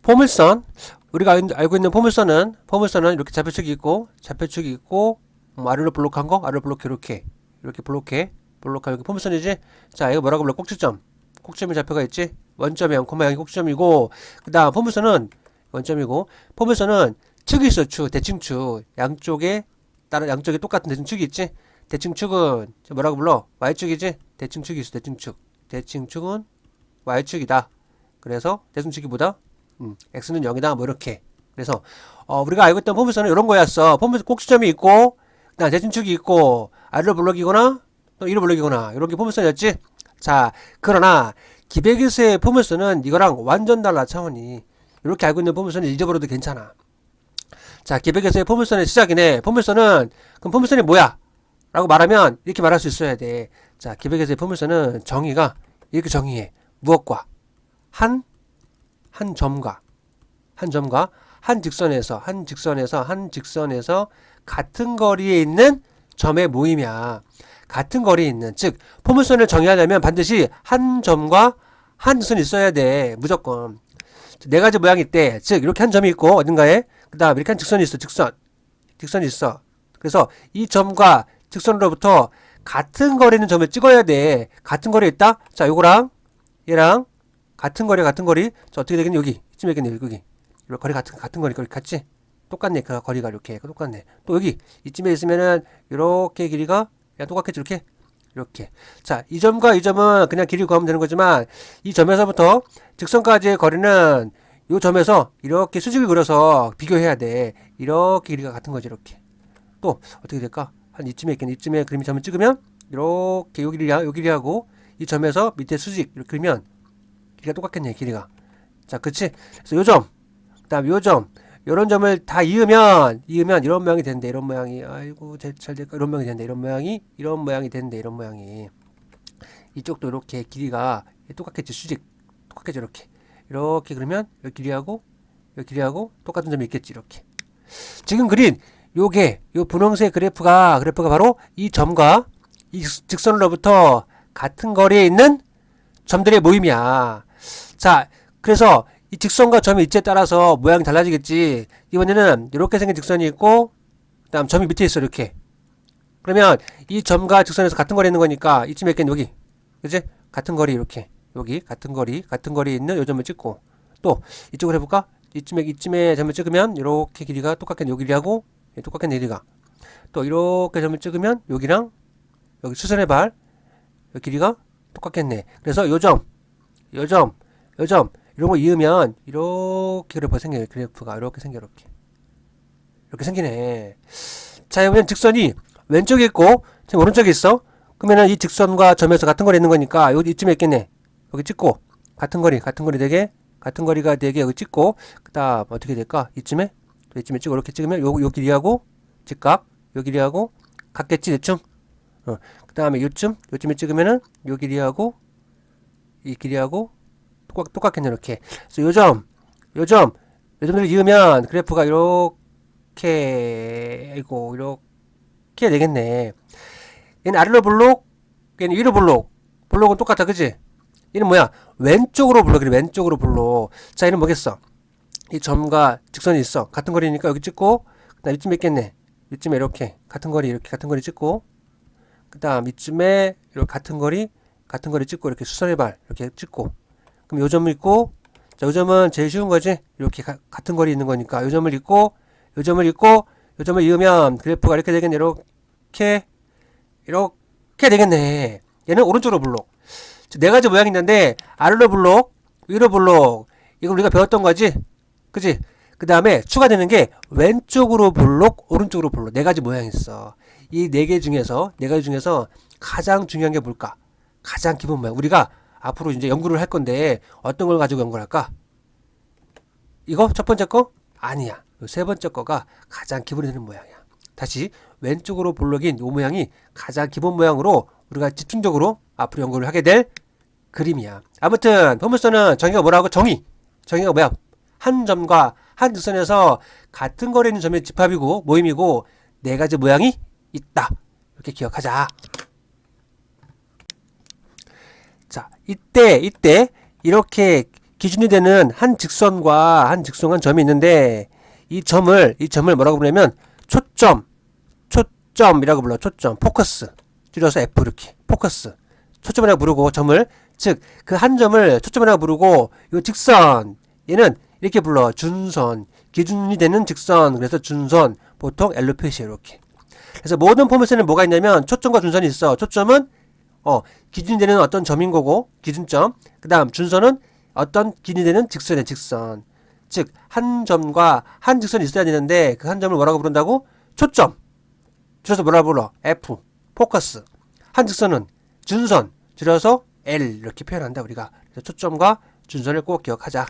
포물선. 우리가 알고 있는 포물선은 이렇게 좌표축이 있고, 아래로 블록한 거, 아래로 블록해, 이렇게 블록한 여기 포물선이지? 자, 이거 뭐라고 불러? 꼭지점. 꼭지점의 좌표가 있지? 원점이 0,0이 꼭지점이고, 그 다음 포물선은 원점이고, 포물선은 축이 있어, 대칭축. 양쪽에 똑같은 대칭축이 있지? 대칭축은 뭐라고 불러? Y축이지? 대칭축이 있어, 대칭축은 Y축이다. 그래서 대칭축이 뭐다? X는 0이다. 뭐 이렇게. 그래서 우리가 알고 있던 포물선은 이런 거였어. 포물선 꼭지점이 있고, 그다음 대칭축이 있고, 아래로 블록이거나 또 위로 블록이거나 이런 게 포물선이었지. 자, 그러나 기백에서의 포물선은 이거랑 완전 달라, 차원이. 이렇게 알고 있는 포물선은 잊어버려도 괜찮아. 자, 기백에서의 포물선의 시작이네. 그럼 포물선이 뭐야? 라고 말하면 이렇게 말할 수 있어야 돼. 자, 기백에서의 포물선은 정의가 이렇게 정의해. 무엇과? 한 점과 한 직선에서 같은 거리에 있는 점의 모임이야. 같은 거리에 있는, 즉 포물선을 정의하려면 반드시 한 점과 한 직선이 있어야 돼. 무조건. 네 가지 모양이 있대. 즉 이렇게 한 점이 있고 어딘가에, 그 다음 이렇게 한 직선이 있어. 직선이 있어. 그래서 이 점과 직선으로부터 같은 거리에 있는 점을 찍어야 돼. 같은 거리에 있다? 자, 요거랑 얘랑 같은 거리. 자, 어떻게 되겠니? 여기 이쯤 되겠네. 여기 거리 같은 거리 같지? 똑같네. 그 거리가 이렇게 똑같네. 또 여기 이쯤에 있으면은 이렇게 길이가 그냥 똑같겠지. 이렇게. 자, 이 점과 이 점은 그냥 길이 구하면 되는 거지만 이 점에서부터 직선까지의 거리는 이 점에서 이렇게 수직을 그려서 비교해야 돼. 이렇게 길이가 같은 거지. 이렇게. 또 어떻게 될까? 한 이쯤에 있겠네. 이쯤에 그림이 점을 찍으면 이렇게 요 길이하고 이 점에서 밑에 수직 이렇게 그리면 길이가 똑같겠네. 길이가. 자, 그치? 그래서 요 점, 그 다음 요 점, 요런 점을 다 이으면 이런 모양이 된대. 이런 모양이. 아이고, 잘 될까? 이런 모양이 된대. 이런 모양이 된대. 이런 모양이. 이쪽도 이렇게 길이가 똑같겠지. 수직. 똑같겠지. 이렇게 그러면 요 길이하고 똑같은 점이 있겠지. 이렇게. 지금 그린 요 분홍색 그래프가 바로 이 점과 이 직선으로부터 같은 거리에 있는 점들의 모임이야. 자, 그래서 이 직선과 점의 위치에 따라서 모양이 달라지겠지. 이번에는 이렇게 생긴 직선이 있고, 그 다음 점이 밑에 있어. 이렇게. 그러면 이 점과 직선에서 같은 거리에 있는 거니까 이쯤에 있겠네. 여기. 그치? 같은 거리 이렇게. 여기 같은 거리에 있는 요 점을 찍고, 또 이쪽으로 해볼까? 이쯤에 점을 찍으면 이렇게 길이가 똑같겠네. 요 길이하고 똑같겠네. 길이가. 또 이렇게 점을 찍으면 여기랑 여기 수선의 발 요 길이가 똑같겠네. 그래서 요 점 이런 거 이으면 이렇게 그래프가 생겨요. 그래프가 이렇게 생겨. 이렇게 생기네. 자, 이번엔 직선이 왼쪽에 있고 지금 오른쪽에 있어. 그러면은 이 직선과 점에서 같은 거리 있는 거니까 여기 이쯤에 있겠네. 여기 찍고 같은 거리가 되게 여기 찍고, 그 다음 어떻게 될까? 이쯤에 찍고 이렇게 찍으면 요 길이하고 직각, 요 길이하고 같겠지. 대충. 그 다음에 요쯤에 찍으면은 요 길이하고 이 길이하고 똑같겠네. 이렇게. 그래서 요점들을 이으면 그래프가 이렇게 되겠네. 얘는 아래로 블록, 얘는 위로 블록. 블록은 똑같아. 그지? 얘는 뭐야? 왼쪽으로 블록. 자, 얘는 뭐겠어? 이 점과 직선이 있어. 같은 거리니까 여기 찍고, 그 다음 이쯤에 있겠네. 이쯤에 이렇게 같은 거리 찍고, 그 다음 이쯤에 이렇게 같은 거리 찍고, 이렇게 수선의 발 이렇게 찍고, 그럼 요 점을 있고, 자, 요 점은 제일 쉬운 거지? 이렇게 같은 거리 있는 거니까 요 점을 이으면 그래프가 이렇게 되겠네. 이렇게 되겠네. 얘는 오른쪽으로 블록. 네 가지 모양이 있는데 아래로 블록, 위로 블록. 이거 우리가 배웠던 거지? 그치? 그 다음에 추가되는 게 왼쪽으로 블록, 오른쪽으로 블록. 네 가지 모양이 있어. 이 네 개 중에서 가장 중요한 게 뭘까? 가장 기본 모양. 우리가 앞으로 이제 연구를 할 건데 어떤 걸 가지고 연구를 할까? 이거 첫 번째 거? 아니야. 세 번째 거가 가장 기본이 되는 모양이야. 다시 왼쪽으로 블록인 이 모양이 가장 기본 모양으로 우리가 집중적으로 앞으로 연구를 하게 될 그림이야. 아무튼 포물선은 정의가 뭐라고? 정의가 뭐야? 한 점과 한 직선에서 같은 거리에 있는 점의 집합이고 모임이고 네 가지 모양이 있다. 이렇게 기억하자. 자, 이때 이렇게 기준이 되는 한 직선과 한 직선한 점이 있는데 이 점을 뭐라고 부르냐면 초점이라고 불러. 초점, 포커스. 줄여서 F 이렇게. 포커스. 초점이라고 부르고 점을 즉 그 한 점을 초점이라고 부르고 이 직선 얘는 이렇게 불러. 준선. 기준이 되는 직선. 그래서 준선. 보통 L로 표시해 이렇게. 그래서 모든 포맷에는 뭐가 있냐면 초점과 준선이 있어. 초점은 기준이 되는 어떤 점인 거고 기준점. 그다음 준선은 어떤 기준이 되는 직선의 직선. 즉 한 점과 한 직선이 있어야 되는데 그 한 점을 뭐라고 부른다고? 초점. 줄여서 뭐라고 불러? F. 포커스. 한 직선은 준선. 줄여서 L 이렇게 표현한다 우리가. 그래서 초점과 준선을 꼭 기억하자.